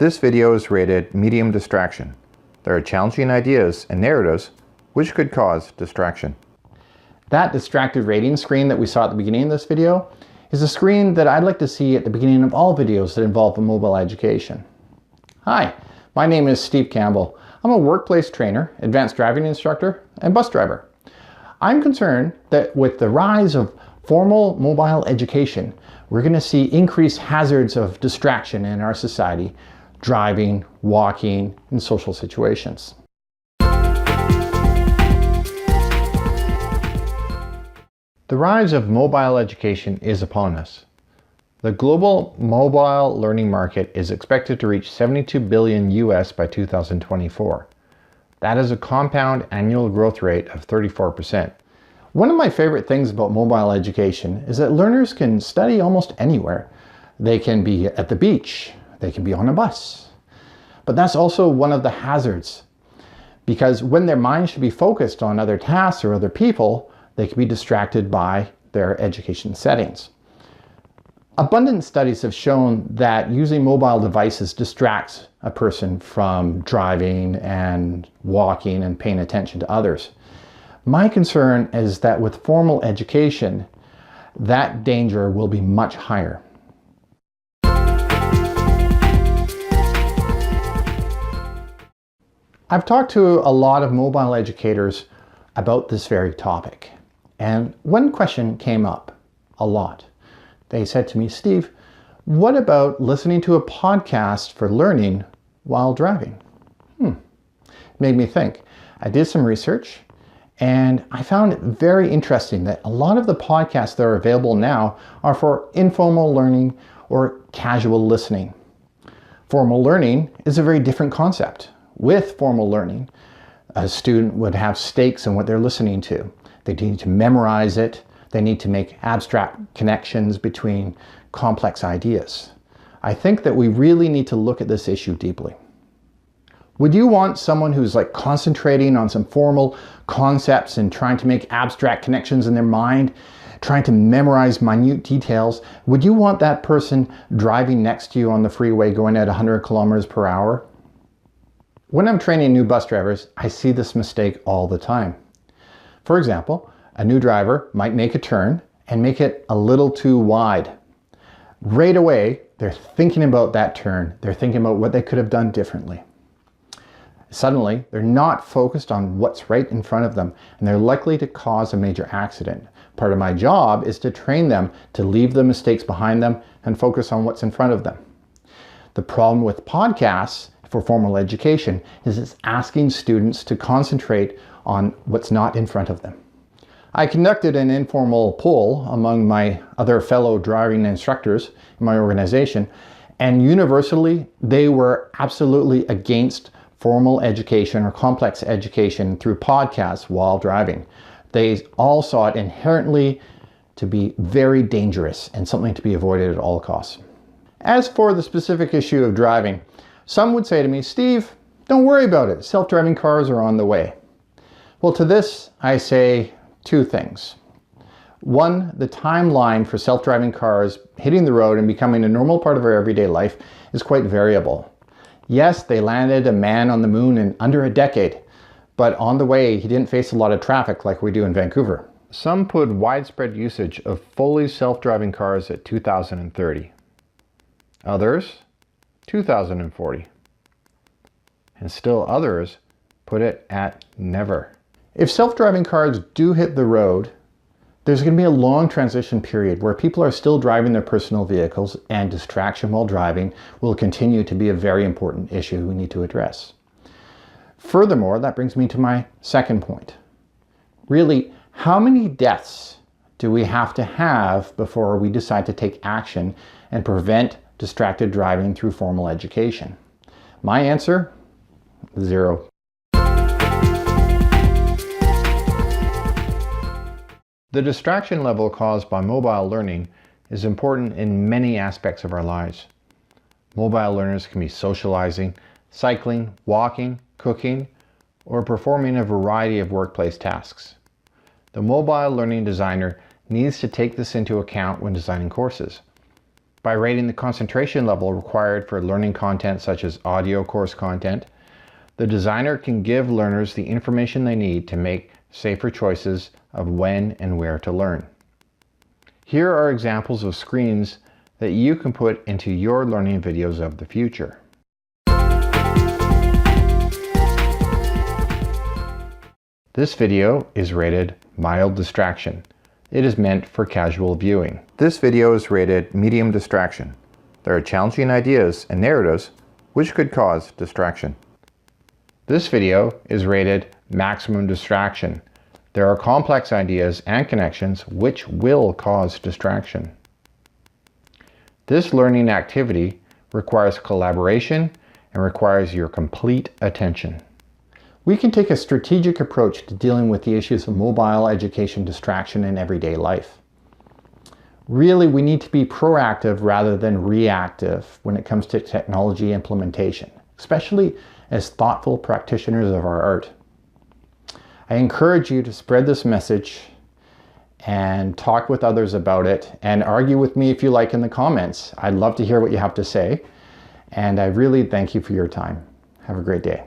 This video is rated medium distraction. There are challenging ideas and narratives which could cause distraction. That distracted rating screen that we saw at the beginning of this video is a screen that I'd like to see at the beginning of all videos that involve mobile education. Hi, my name is Steve Campbell. I'm a workplace trainer, advanced driving instructor, and bus driver. I'm concerned that with the rise of formal mobile education, we're going to see increased hazards of distraction in our society, driving, walking, and social situations. The rise of mobile education is upon us. The global mobile learning market is expected to reach $72 billion US by 2024. That is a compound annual growth rate of 34%. One of my favorite things about mobile education is that learners can study almost anywhere. They can be at the beach, they can be on a bus. But that's also one of the hazards, because when their mind should be focused on other tasks or other people, they can be distracted by their education settings. Abundant studies have shown that using mobile devices distracts a person from driving and walking and paying attention to others. My concern is that with formal education, that danger will be much higher. I've talked to a lot of mobile educators about this very topic, and one question came up a lot. They said to me, Steve, what about listening to a podcast for learning while driving? Made me think. I did some research and I found it very interesting that a lot of the podcasts that are available now are for informal learning or casual listening. Formal learning is a very different concept. With formal learning, a student would have stakes in what they're listening to. They need to memorize it. They need to make abstract connections between complex ideas. I think that we really need to look at this issue deeply. Would you want someone who's concentrating on some formal concepts and trying to make abstract connections in their mind, trying to memorize minute details? Would you want that person driving next to you on the freeway going at 100 kilometers per hour? When I'm training new bus drivers, I see this mistake all the time. For example, a new driver might make a turn and make it a little too wide. Right away, they're thinking about that turn. They're thinking about what they could have done differently. Suddenly, they're not focused on what's right in front of them, and they're likely to cause a major accident. Part of my job is to train them to leave the mistakes behind them and focus on what's in front of them. The problem with podcasts for formal education is it's asking students to concentrate on what's not in front of them. I conducted an informal poll among my other fellow driving instructors in my organization, and universally they were absolutely against formal education or complex education through podcasts while driving. They all saw it inherently to be very dangerous and something to be avoided at all costs. As for the specific issue of driving, some would say to me, Steve, don't worry about it. Self-driving cars are on the way. Well, to this, I say two things. One, the timeline for self-driving cars hitting the road and becoming a normal part of our everyday life is quite variable. Yes, they landed a man on the moon in under a decade, but on the way, he didn't face a lot of traffic like we do in Vancouver. Some put widespread usage of fully self-driving cars at 2030. Others, 2040. And still others put it at never. If self-driving cars do hit the road, there's going to be a long transition period where people are still driving their personal vehicles, and distraction while driving will continue to be a very important issue we need to address. Furthermore, that brings me to my second point. Really, how many deaths do we have to have before we decide to take action and prevent distracted driving through formal education? My answer, 0. The distraction level caused by mobile learning is important in many aspects of our lives. Mobile learners can be socializing, cycling, walking, cooking, or performing a variety of workplace tasks. The mobile learning designer needs to take this into account when designing courses. By rating the concentration level required for learning content such as audio course content, the designer can give learners the information they need to make safer choices of when and where to learn. Here are examples of screens that you can put into your learning videos of the future. This video is rated mild distraction. It is meant for casual viewing. This video is rated medium distraction. There are challenging ideas and narratives which could cause distraction. This video is rated maximum distraction. There are complex ideas and connections which will cause distraction. This learning activity requires collaboration and requires your complete attention. We can take a strategic approach to dealing with the issues of mobile education distraction in everyday life. Really, we need to be proactive rather than reactive when it comes to technology implementation, especially as thoughtful practitioners of our art. I encourage you to spread this message and talk with others about it, and argue with me if you like in the comments. I'd love to hear what you have to say, and I really thank you for your time. Have a great day.